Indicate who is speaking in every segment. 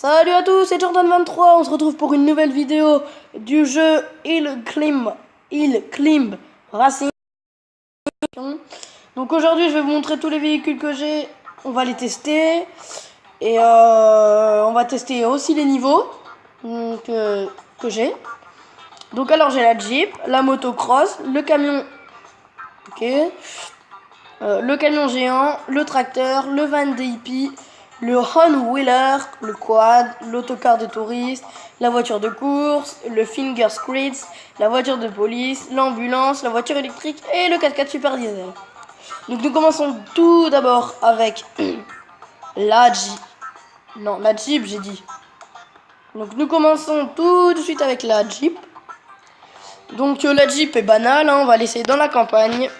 Speaker 1: Salut à tous, c'est Jordan23, on se retrouve pour une nouvelle vidéo du jeu Hill Climb Racing. Donc aujourd'hui je vais vous montrer tous les véhicules que j'ai, on va les tester. Et on va tester aussi les niveaux que j'ai. Donc alors j'ai la Jeep, la motocross, le camion, le camion géant, le tracteur, le van DIP, le on-wheeler, le quad, l'autocar de touristes, la voiture de course, le finger squids, la voiture de police, l'ambulance, la voiture électrique et le 4x4 super diesel. Donc nous commençons tout d'abord avec la Jeep j'ai dit. Donc nous commençons tout de suite avec la Jeep. Donc la Jeep est banale, on va l'essayer dans la campagne.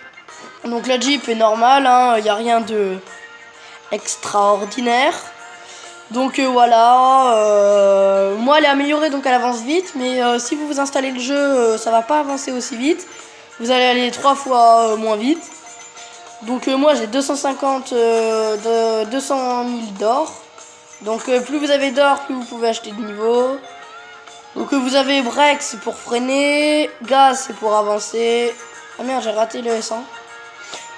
Speaker 1: Donc la Jeep est normale, il n'y a rien de extraordinaire. Donc voilà, moi elle est améliorée donc elle avance vite, mais si vous installez le jeu, ça va pas avancer aussi vite. Vous allez aller 3 fois moins vite. Donc moi j'ai 200 000 d'or. Donc plus vous avez d'or, plus vous pouvez acheter de niveau. Donc vous avez break, c'est pour freiner, gaz c'est pour avancer. Ah merde, j'ai raté le S1.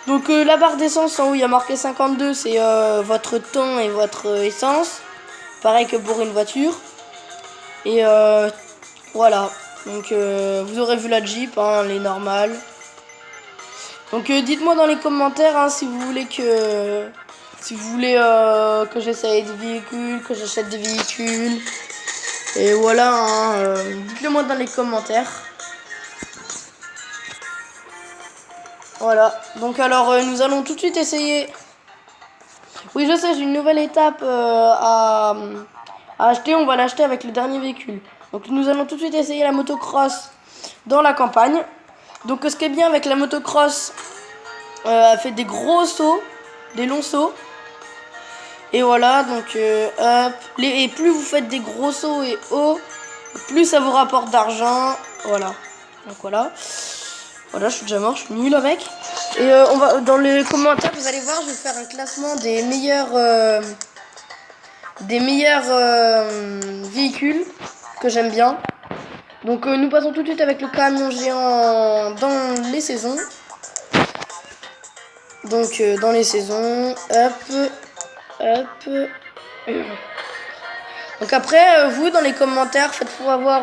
Speaker 1: Donc la barre d'essence en haut il y a marqué 52, c'est votre temps et votre essence. Pareil que pour une voiture. Et voilà. Donc vous aurez vu la Jeep, elle est normale. Donc dites-moi dans les commentaires si vous voulez que j'essaye des véhicules, que j'achète des véhicules. Et voilà, dites-le moi dans les commentaires. Voilà, donc alors nous allons tout de suite essayer. Oui, je sais, j'ai une nouvelle étape à acheter. On va l'acheter avec le dernier véhicule. Donc nous allons tout de suite essayer la motocross dans la campagne. Donc ce qui est bien avec la motocross, elle fait des gros sauts, des longs sauts. Et voilà, donc hop. Et plus vous faites des gros sauts et hauts, plus ça vous rapporte d'argent. Voilà, donc voilà. Voilà, je suis déjà mort, je suis nul avec. Et on va dans les commentaires, vous allez voir, je vais faire un classement des meilleurs véhicules que j'aime bien. Donc nous passons tout de suite avec le camion géant dans les saisons. Donc dans les saisons, hop. Donc après, vous dans les commentaires, faites-vous avoir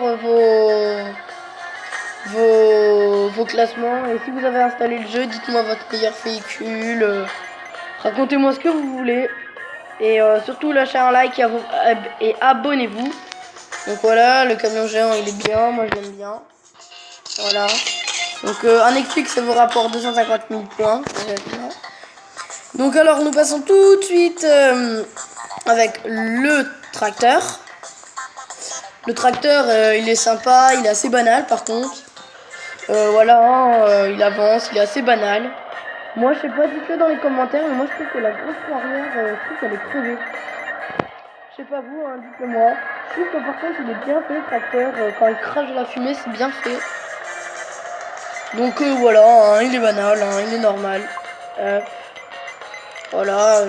Speaker 1: vos classements. Et si vous avez installé le jeu, dites-moi votre meilleur véhicule. Racontez-moi ce que vous voulez. Et surtout lâchez un like et abonnez-vous. Donc voilà, le camion géant il est bien, moi je l'aime bien. Voilà. Donc un électrique ça vous rapporte 250 000 points. Donc alors nous passons tout de suite avec le tracteur. Le tracteur il est sympa, il est assez banal par contre. Voilà, il avance, il est assez banal. Moi je sais pas, dites-le dans les commentaires, mais moi je trouve que la grosse roue arrière, je trouve qu'elle est crevée. Je sais pas vous, dites-le moi. Je trouve que par contre il est bien fait le tracteur, quand il crache de la fumée c'est bien fait. Donc voilà, il est banal, il est normal. Voilà,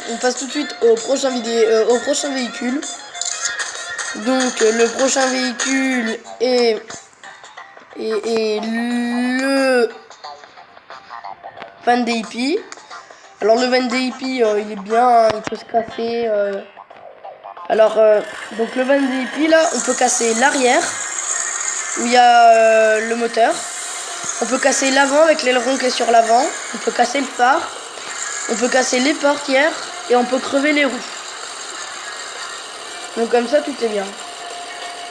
Speaker 1: on passe tout de suite au prochain véhicule. Donc le prochain véhicule est le Van DIP. Alors le Van DIP il est bien, il peut se casser. Donc le Van DIP là, on peut casser l'arrière où il y a le moteur. On peut casser l'avant avec l'aileron qui est sur l'avant. On peut casser le phare. On peut casser les portières et on peut crever les roues. Donc comme ça tout est bien.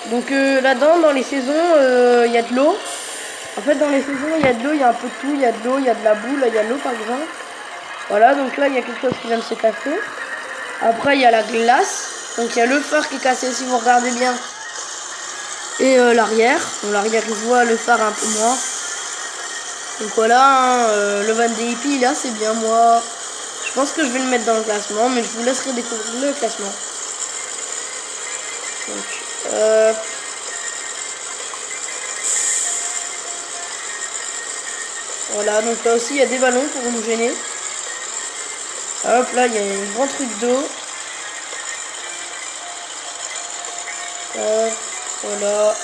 Speaker 1: Donc là-dedans dans les saisons il y a de l'eau. En fait dans les saisons il y a de l'eau, il y a un peu de tout, il y a de l'eau, il y a de la boue, là il y a de l'eau par exemple. Voilà, donc là il y a quelque chose qui vient de se casser. Après il y a la glace. Donc il y a le phare qui est cassé si vous regardez bien. Et l'arrière. Bon, l'arrière il voit le phare un peu moins. Donc voilà, le Van DIP là c'est bien. Moi je pense que je vais le mettre dans le classement, mais je vous laisserai découvrir le classement. Donc voilà, donc là aussi il y a des ballons pour nous gêner. Hop là il y a un grand truc d'eau. Hop, voilà.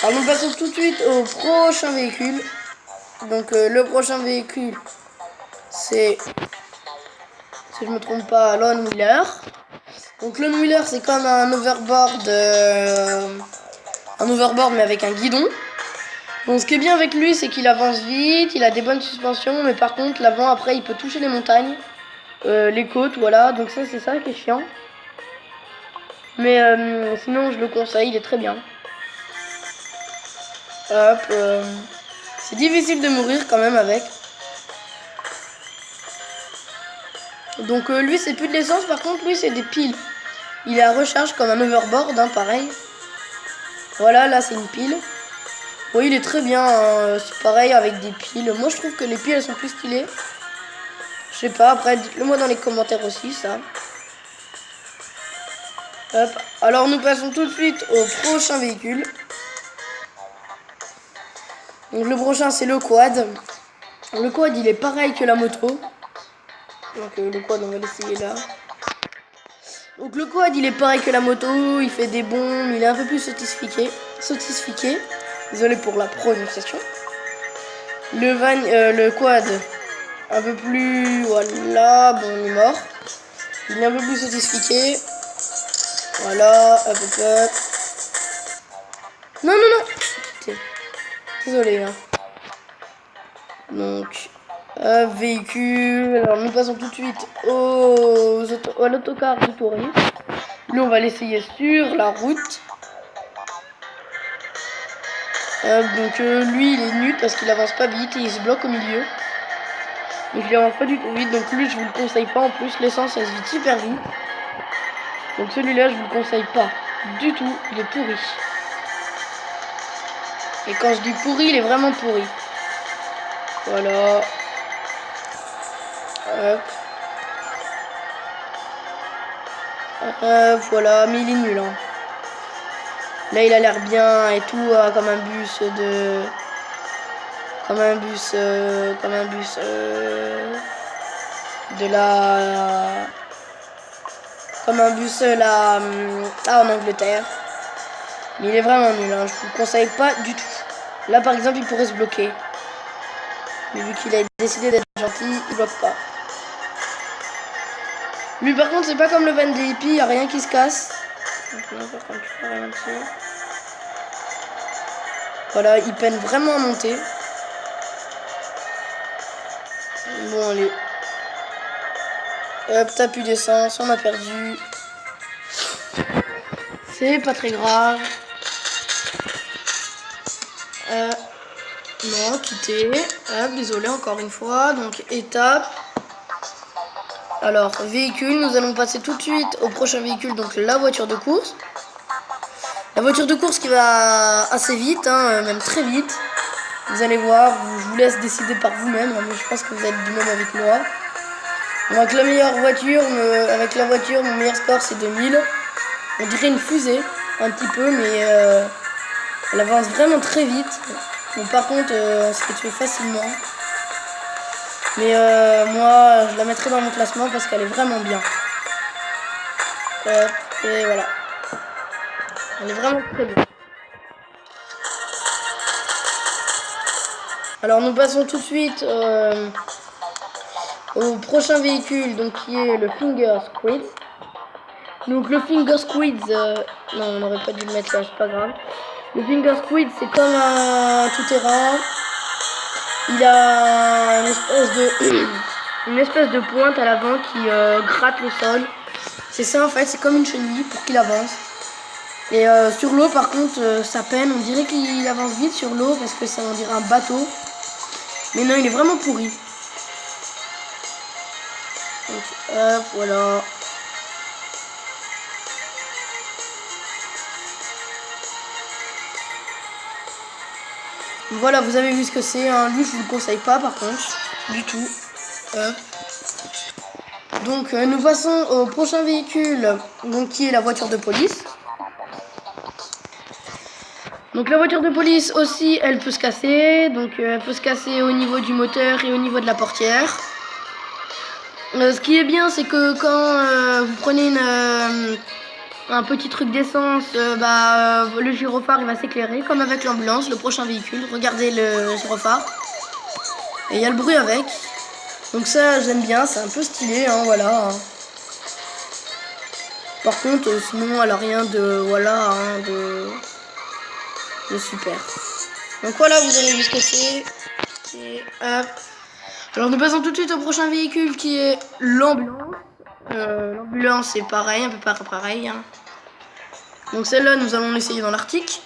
Speaker 1: Alors nous passons tout de suite au prochain véhicule. Donc le prochain véhicule, c'est, si je me trompe pas, Lone Wheeler. Donc Lone Wheeler, c'est comme un overboard mais avec un guidon. Bon, ce qui est bien avec lui, c'est qu'il avance vite, il a des bonnes suspensions, mais par contre l'avant après il peut toucher les montagnes, les côtes, voilà. Donc ça c'est ça qui est chiant. Mais sinon je le conseille, il est très bien. Hop, c'est difficile de mourir quand même avec. Donc lui c'est plus de l'essence, par contre lui c'est des piles. Il est à recharge comme un overboard, hein, pareil. Voilà, là c'est une pile. Oui, il est très bien, hein, c'est pareil avec des piles. Moi je trouve que les piles elles sont plus stylées. Je sais pas, après dites-le moi dans les commentaires aussi ça. Hop, alors nous passons tout de suite au prochain véhicule. Donc le prochain c'est le quad. Le quad il est pareil que la moto. Donc le quad on va l'essayer là. Donc le quad il est pareil que la moto, il fait des bombes, il est un peu plus sophistiqué. Désolé pour la prononciation. Le quad un peu plus, voilà, bon il est mort. Il est un peu plus sophistiqué. Voilà, hop hop hop. Non. Désolé hein. Donc véhicule, alors nous passons tout de suite à l'autocar du tourisme. Lui on va l'essayer sur la route. Donc lui il est nul parce qu'il avance pas vite et il se bloque au milieu. Donc il avance pas du tout vite, donc lui je vous le conseille pas. En plus l'essence elle se vide super vite. Donc celui-là je vous le conseille pas du tout, il est pourri. Et quand je dis pourri, il est vraiment pourri. Voilà. Hop. Voilà, mais il est nul. Hein. Là, il a l'air bien et tout, comme un bus de... Comme un bus de la... Comme un bus là... en Angleterre. Mais il est vraiment nul, hein. Je vous le conseille pas du tout. Là, par exemple, il pourrait se bloquer. Mais vu qu'il a décidé d'être gentil, il bloque pas. Lui par contre c'est pas comme le van des hippies, y a rien qui se casse. Voilà, il peine vraiment à monter. Bon allez. Hop, t'as plus d'essence, on a perdu. C'est pas très grave. Non, quitter. Hop, désolé encore une fois. Donc étape. Alors, véhicule, nous allons passer tout de suite au prochain véhicule, donc la voiture de course. La voiture de course qui va assez vite, hein, même très vite. Vous allez voir, je vous laisse décider par vous-même, hein, mais je pense que vous êtes du même avec moi. Donc la meilleure voiture, avec la voiture, mon meilleur score c'est 2000. On dirait une fusée, un petit peu, mais elle avance vraiment très vite. Bon, par contre, on se fait tuer facilement. Mais moi, je la mettrai dans mon classement parce qu'elle est vraiment bien. Et voilà. Elle est vraiment très bien. Alors nous passons tout de suite au prochain véhicule, donc qui est le Finger Squid. Donc le Finger Squid, non on n'aurait pas dû le mettre là, c'est pas grave. Le Finger Squid c'est comme un tout-terrain. Il a une espèce de pointe à l'avant qui gratte le sol. C'est ça en fait, c'est comme une chenille pour qu'il avance. Et sur l'eau par contre ça peine, on dirait qu'il avance vite sur l'eau parce que ça on dirait un bateau. Mais non, il est vraiment pourri. Donc hop, voilà. Voilà, vous avez vu ce que c'est, hein. Lui je vous le conseille pas par contre, du tout. Donc nous passons au prochain véhicule, donc qui est la voiture de police. Donc la voiture de police aussi, elle peut se casser. Donc elle peut se casser au niveau du moteur et au niveau de la portière. Ce qui est bien, c'est que quand vous prenez un petit truc d'essence, le gyrophare il va s'éclairer comme avec l'ambulance, le prochain véhicule. Regardez le gyrophare. Et il y a le bruit avec. Donc ça j'aime bien, c'est un peu stylé, hein, voilà. Par contre, sinon elle a rien de, voilà, hein, de super. Donc voilà, vous avez vu ce que c'est. Et hop. Alors nous passons tout de suite au prochain véhicule qui est l'ambulance. L'ambulance c'est pareil, un peu pareil. Hein. Donc celle-là nous allons l'essayer dans l'Arctique.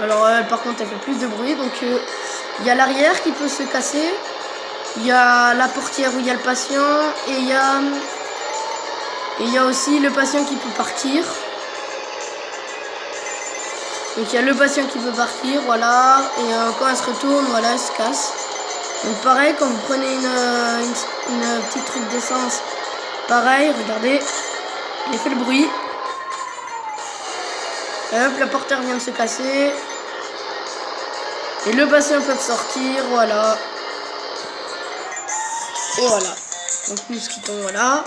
Speaker 1: Alors par contre elle fait plus de bruit. Donc il y a l'arrière qui peut se casser. Il y a la portière où il y a le patient. Et il y a aussi le patient qui peut partir. Donc il y a le patient qui peut partir, voilà. Et quand elle se retourne, voilà, elle se casse. Donc pareil, quand vous prenez une petite truc d'essence, pareil, regardez, il fait le bruit. Hop, la portière vient de se casser. Et le patient peut sortir, voilà. Et voilà. Donc nous quittons, voilà.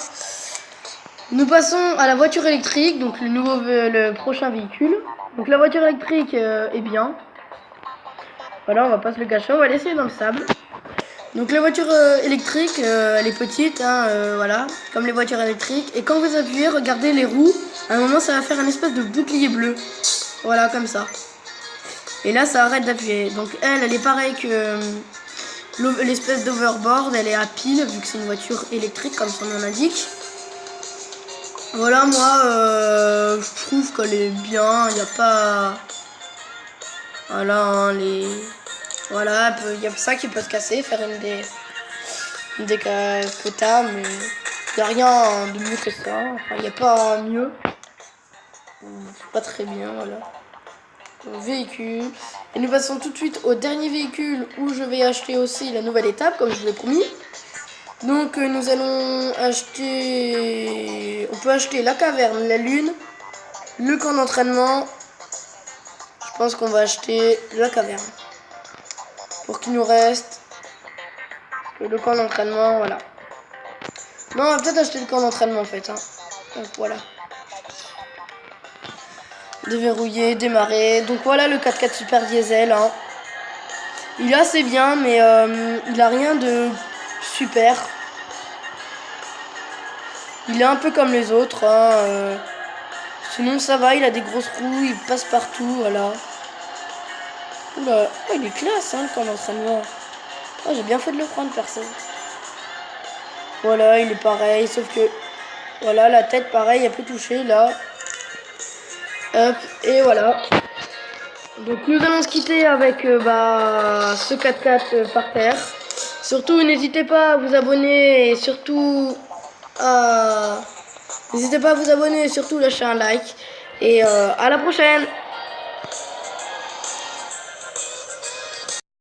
Speaker 1: Nous passons à la voiture électrique, donc le prochain véhicule. Donc la voiture électrique est bien. Voilà, on va pas se le cacher, on va l'essayer dans le sable. Donc la voiture électrique, elle est petite, hein, voilà, comme les voitures électriques. Et quand vous appuyez, regardez les roues, à un moment ça va faire une espèce de bouclier bleu. Voilà, comme ça. Et là, ça arrête d'appuyer. Donc elle est pareille que l'espèce d'overboard, elle est à pile, vu que c'est une voiture électrique, comme son nom l'indique. Voilà, moi, je trouve qu'elle est bien, il n'y a pas... Voilà, hein, Voilà, il y a ça qui peut se casser, faire une des quotas, mais il n'y a rien de mieux que ça. Enfin, il n'y a pas mieux. C'est pas très bien, voilà. Le véhicule. Et nous passons tout de suite au dernier véhicule où je vais acheter aussi la nouvelle étape, comme je vous l'ai promis. Donc nous allons acheter... On peut acheter la caverne, la lune, le camp d'entraînement. Je pense qu'on va acheter la caverne. Pour qu'il nous reste le camp d'entraînement, voilà. Non, on va peut-être acheter le camp d'entraînement en fait. Hein. Donc voilà. Déverrouiller, démarrer. Donc voilà le 4x4 Super Diesel. Hein. Il est assez bien, mais il a rien de super. Il est un peu comme les autres. Hein. Sinon ça va, il a des grosses roues, il passe partout, voilà. Oula, oh, il est classe hein, le camp d'entraînement. Oh, j'ai bien fait de le prendre perso. Voilà, il est pareil, sauf que voilà, la tête pareil, elle peut toucher là. Hop, et voilà. Donc nous allons se quitter avec ce 4x4 par terre. Surtout n'hésitez pas à vous abonner et surtout n'hésitez pas à vous abonner et surtout lâcher un like. Et à la prochaine.